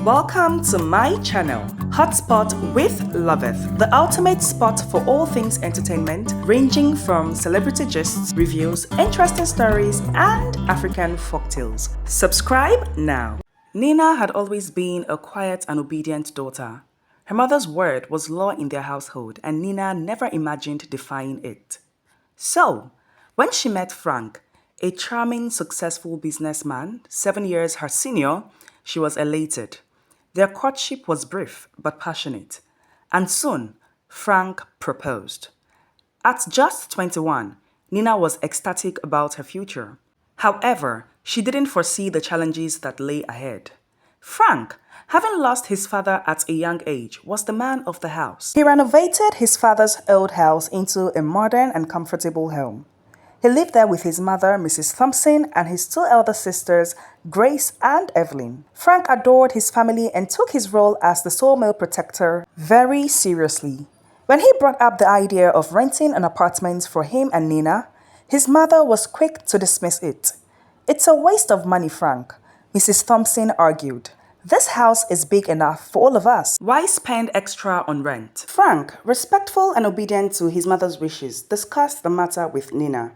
Welcome to my channel, Hotspot with Loveth, the ultimate spot for all things entertainment, ranging from celebrity gists, reviews, interesting stories, and African folktales. Subscribe now. Nina had always been a quiet and obedient daughter. Her mother's word was law in their household, and Nina never imagined defying it. So, when she met Frank, a charming, successful businessman, 7 years her senior, she was elated. Their courtship was brief but passionate, and soon Frank proposed. At just 21, Nina was ecstatic about her future. However, she didn't foresee the challenges that lay ahead. Frank, having lost his father at a young age, was the man of the house. He renovated his father's old house into a modern and comfortable home. He lived there with his mother, Mrs. Thompson, and his two elder sisters, Grace and Evelyn. Frank adored his family and took his role as the sole male protector very seriously. When he brought up the idea of renting an apartment for him and Nina, his mother was quick to dismiss it. "It's a waste of money, Frank," Mrs. Thompson argued. "This house is big enough for all of us. Why spend extra on rent?" Frank, respectful and obedient to his mother's wishes, discussed the matter with Nina.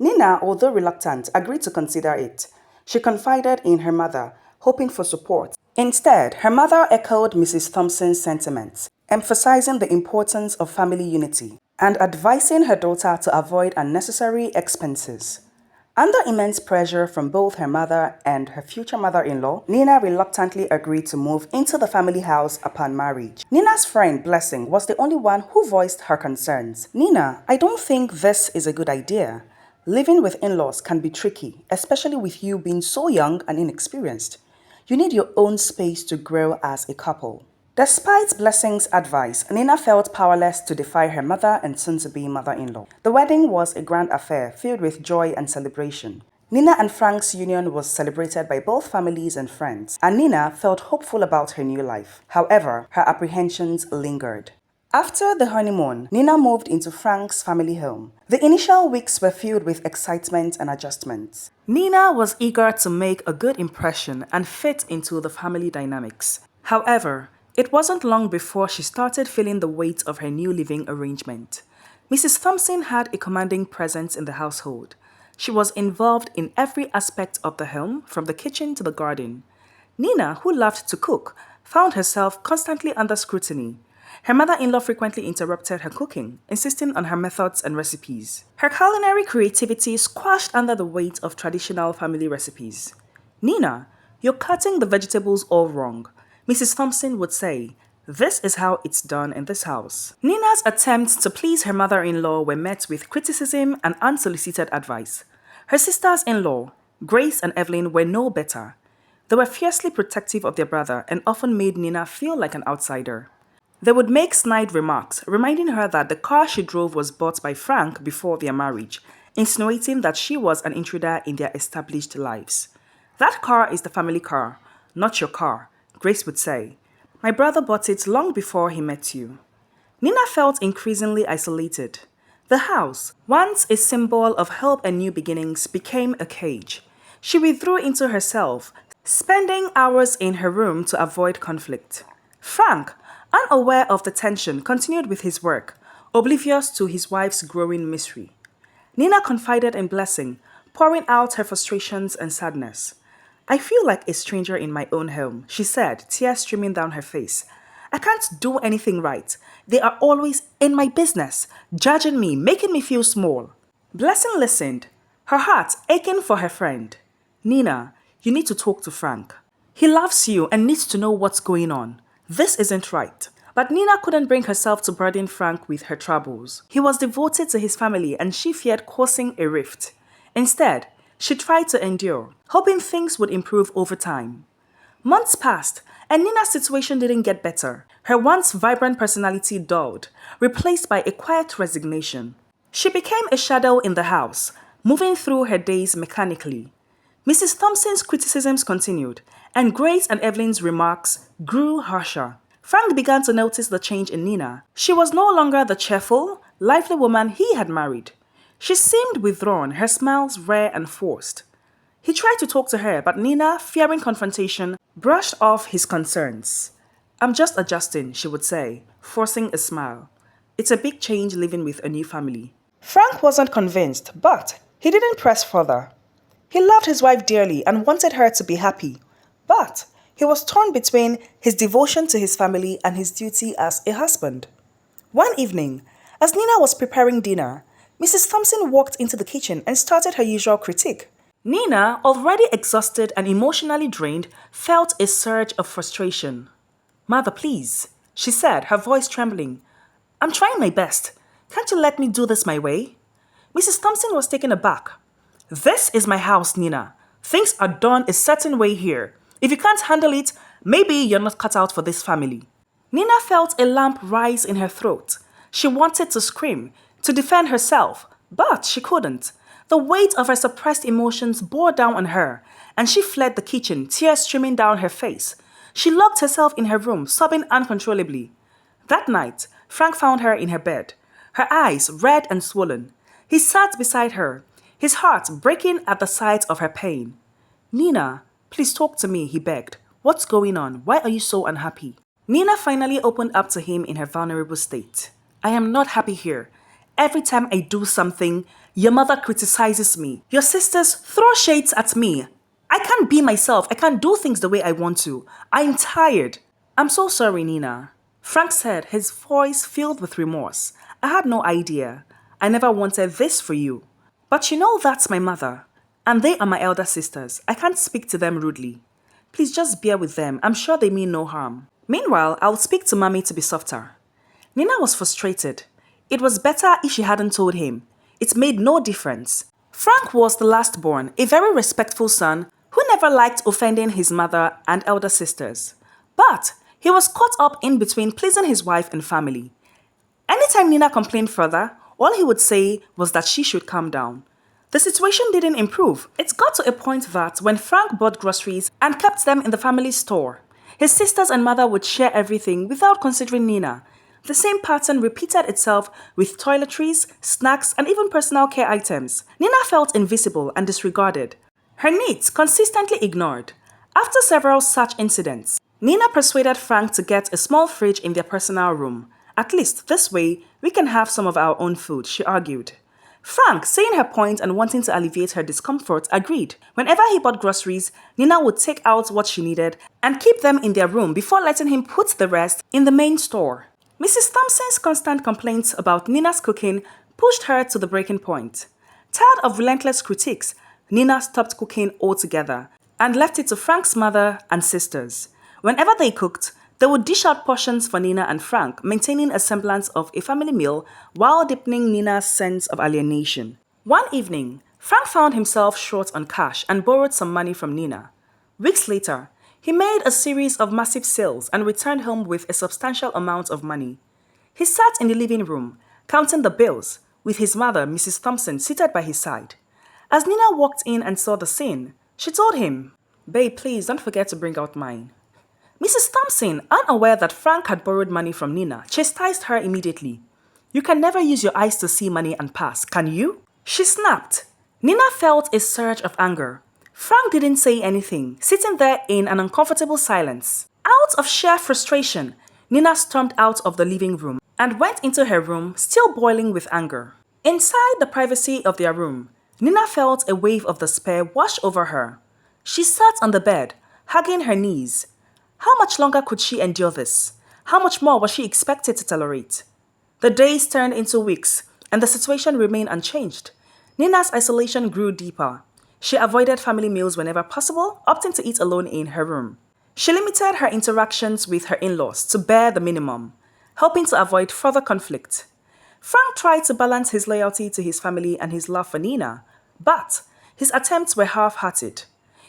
Nina, although reluctant, agreed to consider it. She confided in her mother, hoping for support. Instead, her mother echoed Mrs. Thompson's sentiments, emphasizing the importance of family unity and advising her daughter to avoid unnecessary expenses. Under immense pressure from both her mother and her future mother-in-law, Nina reluctantly agreed to move into the family house upon marriage. Nina's friend, Blessing, was the only one who voiced her concerns. "Nina, I don't think this is a good idea. Living with in-laws can be tricky, especially with you being so young and inexperienced. You need your own space to grow as a couple." Despite Blessing's advice, Nina felt powerless to defy her mother and soon-to-be mother-in-law. The wedding was a grand affair filled with joy and celebration. Nina and Frank's union was celebrated by both families and friends, and Nina felt hopeful about her new life. However, her apprehensions lingered. After the honeymoon, Nina moved into Frank's family home. The initial weeks were filled with excitement and adjustments. Nina was eager to make a good impression and fit into the family dynamics. However, it wasn't long before she started feeling the weight of her new living arrangement. Mrs. Thompson had a commanding presence in the household. She was involved in every aspect of the home, from the kitchen to the garden. Nina, who loved to cook, found herself constantly under scrutiny. Her mother-in-law frequently interrupted her cooking, insisting on her methods and recipes. Her culinary creativity squashed under the weight of traditional family recipes. "Nina, you're cutting the vegetables all wrong," Mrs. Thompson would say. "This is how it's done in this house." Nina's attempts to please her mother-in-law were met with criticism and unsolicited advice. Her sisters-in-law, Grace and Evelyn, were no better. They were fiercely protective of their brother and often made Nina feel like an outsider. They would make snide remarks, reminding her that the car she drove was bought by Frank before their marriage, insinuating that she was an intruder in their established lives. "That car is the family car, not your car," Grace would say. "My brother bought it long before he met you." Nina felt increasingly isolated. The house, once a symbol of hope and new beginnings, became a cage. She withdrew into herself, spending hours in her room to avoid conflict. Frank, unaware of the tension, continued with his work, oblivious to his wife's growing misery. Nina confided in Blessing, pouring out her frustrations and sadness. "I feel like a stranger in my own home," she said, tears streaming down her face. "I can't do anything right. They are always in my business, judging me, making me feel small." Blessing listened, her heart aching for her friend. "Nina, you need to talk to Frank. He loves you and needs to know what's going on. This isn't right." But Nina couldn't bring herself to burden Frank with her troubles. He was devoted to his family and she feared causing a rift. Instead, she tried to endure, hoping things would improve over time. Months passed, and Nina's situation didn't get better. Her once vibrant personality dulled, replaced by a quiet resignation. She became a shadow in the house, moving through her days mechanically. Mrs. Thompson's criticisms continued, and Grace and Evelyn's remarks grew harsher. Frank began to notice the change in Nina. She was no longer the cheerful, lively woman he had married. She seemed withdrawn, her smiles rare and forced. He tried to talk to her, but Nina, fearing confrontation, brushed off his concerns. I'm just adjusting, she would say, forcing a smile. It's a big change living with a new family. Frank wasn't convinced, but he didn't press further. He loved his wife dearly and wanted her to be happy, but he was torn between his devotion to his family and his duty as a husband. One evening, as Nina was preparing dinner, Mrs. Thompson walked into the kitchen and started her usual critique. Nina, already exhausted and emotionally drained, felt a surge of frustration. Mother, please, she said, her voice trembling. I'm trying my best. Can't you let me do this my way? Mrs. Thompson was taken aback. This is my house, Nina. Things are done a certain way here. If you can't handle it, maybe you're not cut out for this family. Nina felt a lump rise in her throat. She wanted to scream, to defend herself, but she couldn't. The weight of her suppressed emotions bore down on her, and she fled the kitchen, tears streaming down her face. She locked herself in her room, sobbing uncontrollably. That night, Frank found her in her bed, her eyes red and swollen. He sat beside her, his heart breaking at the sight of her pain. Nina, please talk to me, he begged. What's going on? Why are you so unhappy? Nina finally opened up to him in her vulnerable state. I am not happy here. Every time I do something, your mother criticizes me. Your sisters throw shades at me. I can't be myself. I can't do things the way I want to. I'm tired. I'm so sorry, Nina. Frank said, his voice filled with remorse. I had no idea. I never wanted this for you. But you know that's my mother. And they are my elder sisters. I can't speak to them rudely. Please just bear with them. I'm sure they mean no harm. Meanwhile, I'll speak to Mommy to be softer. Nina was frustrated. It was better if she hadn't told him. It made no difference. Frank was the last born, a very respectful son who never liked offending his mother and elder sisters. But he was caught up in between pleasing his wife and family. Anytime Nina complained further, all he would say was that she should calm down. The situation didn't improve. It got to a point that when Frank bought groceries and kept them in the family store, his sisters and mother would share everything without considering Nina. The same pattern repeated itself with toiletries, snacks, and even personal care items. Nina felt invisible and disregarded. Her needs consistently ignored. After several such incidents, Nina persuaded Frank to get a small fridge in their personal room. At least this way, we can have some of our own food, she argued. Frank, seeing her point and wanting to alleviate her discomfort, agreed. Whenever he bought groceries, Nina would take out what she needed and keep them in their room before letting him put the rest in the main store. Mrs. Thompson's constant complaints about Nina's cooking pushed her to the breaking point. Tired of relentless critiques, Nina stopped cooking altogether and left it to Frank's mother and sisters. Whenever they cooked, they would dish out portions for Nina and Frank, maintaining a semblance of a family meal while deepening Nina's sense of alienation. One evening, Frank found himself short on cash and borrowed some money from Nina. Weeks later, he made a series of massive sales and returned home with a substantial amount of money. He sat in the living room, counting the bills, with his mother, Mrs. Thompson, seated by his side. As Nina walked in and saw the scene, she told him, "Babe, please don't forget to bring out mine." Mrs. Thompson, unaware that Frank had borrowed money from Nina, chastised her immediately. "You can never use your eyes to see money and pass, can you?" She snapped. Nina felt a surge of anger. Frank didn't say anything, sitting there in an uncomfortable silence. Out of sheer frustration, Nina stormed out of the living room and went into her room, still boiling with anger. Inside the privacy of their room, Nina felt a wave of despair wash over her. She sat on the bed, hugging her knees. How much longer could she endure this? How much more was she expected to tolerate? The days turned into weeks, and the situation remained unchanged. Nina's isolation grew deeper. She avoided family meals whenever possible, opting to eat alone in her room. She limited her interactions with her in-laws to bare the minimum, hoping to avoid further conflict. Frank tried to balance his loyalty to his family and his love for Nina, but his attempts were half-hearted.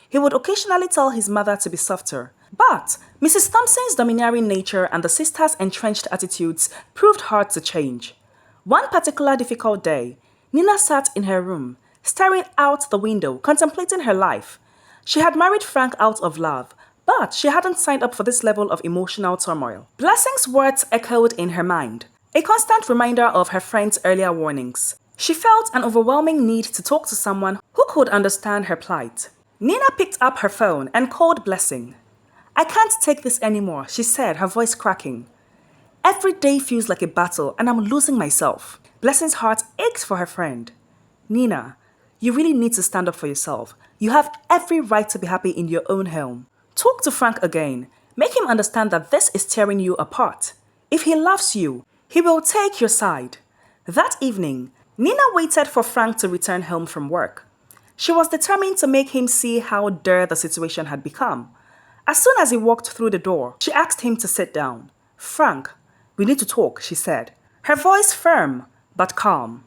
He would occasionally tell his mother to be softer, but Mrs. Thompson's domineering nature and the sisters' entrenched attitudes proved hard to change. One particular difficult day, Nina sat in her room, staring out the window, contemplating her life. She had married Frank out of love, but she hadn't signed up for this level of emotional turmoil. Blessing's words echoed in her mind, a constant reminder of her friend's earlier warnings. She felt an overwhelming need to talk to someone who could understand her plight. Nina picked up her phone and called Blessing. I can't take this anymore, she said, her voice cracking. Every day feels like a battle and I'm losing myself. Blessing's heart ached for her friend. Nina, you really need to stand up for yourself. You have every right to be happy in your own home. Talk to Frank again. Make him understand that this is tearing you apart. If he loves you, he will take your side. That evening, Nina waited for Frank to return home from work. She was determined to make him see how dire the situation had become. As soon as he walked through the door, she asked him to sit down. Frank, we need to talk, she said, her voice firm but calm.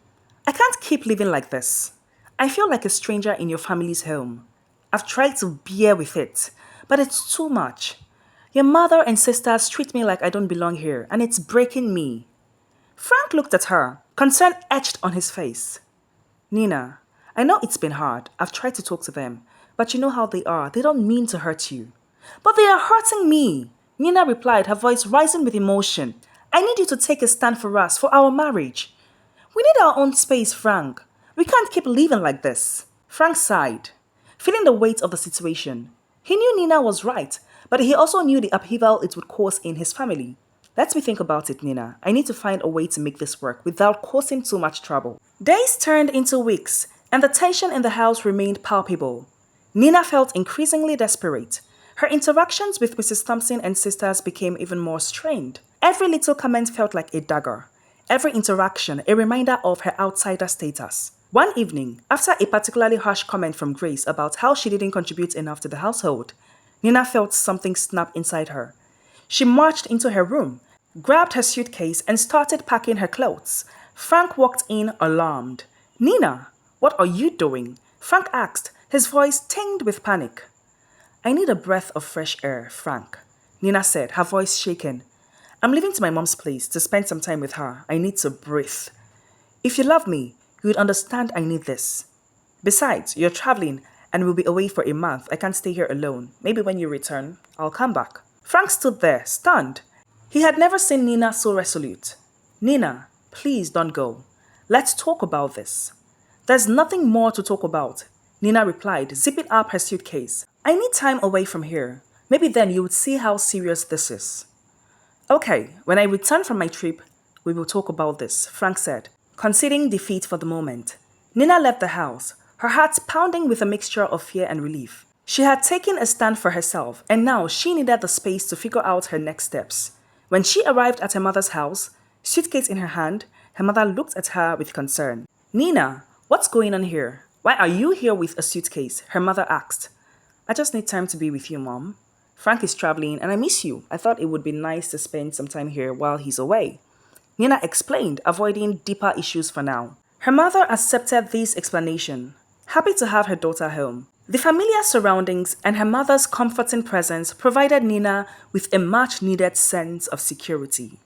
I can't keep living like this. I feel like a stranger in your family's home. I've tried to bear with it, but it's too much. Your mother and sisters treat me like I don't belong here, and it's breaking me. Frank looked at her, concern etched on his face. Nina, I know it's been hard. I've tried to talk to them, but you know how they are. They don't mean to hurt you. But they are hurting me, Nina replied, her voice rising with emotion. I need you to take a stand for us, for our marriage. We need our own space, Frank. We can't keep living like this. Frank sighed, feeling the weight of the situation. He knew Nina was right, but he also knew the upheaval it would cause in his family. Let me think about it, Nina. I need to find a way to make this work without causing too much trouble. Days turned into weeks, and the tension in the house remained palpable. Nina felt increasingly desperate. Her interactions with Mrs. Thompson and sisters became even more strained. Every little comment felt like a dagger. Every interaction a reminder of her outsider status. One evening, after a particularly harsh comment from Grace about how she didn't contribute enough to the household, Nina felt something snap inside her. She marched into her room, grabbed her suitcase, and started packing her clothes. Frank walked in alarmed. Nina, what are you doing? Frank asked, his voice tinged with panic. I need a breath of fresh air, Frank, Nina said, her voice shaken. I'm leaving to my mom's place to spend some time with her. I need to breathe. If you love me, you would understand I need this. Besides, you're traveling and we'll be away for a month. I can't stay here alone. Maybe when you return, I'll come back. Frank stood there, stunned. He had never seen Nina so resolute. Nina, please don't go. Let's talk about this. There's nothing more to talk about, Nina replied, zipping up her suitcase. I need time away from here. Maybe then you would see how serious this is. Okay, when I return from my trip, we will talk about this, Frank said, conceding defeat for the moment. Nina left the house, her heart pounding with a mixture of fear and relief. She had taken a stand for herself, and now she needed the space to figure out her next steps. When she arrived at her mother's house, suitcase in her hand, her mother looked at her with concern. Nina, what's going on here? Why are you here with a suitcase? Her mother asked. I just need time to be with you, Mom. Frank is traveling and I miss you. I thought it would be nice to spend some time here while he's away. Nina explained, avoiding deeper issues for now. Her mother accepted this explanation, happy to have her daughter home. The familiar surroundings and her mother's comforting presence provided Nina with a much-needed sense of security.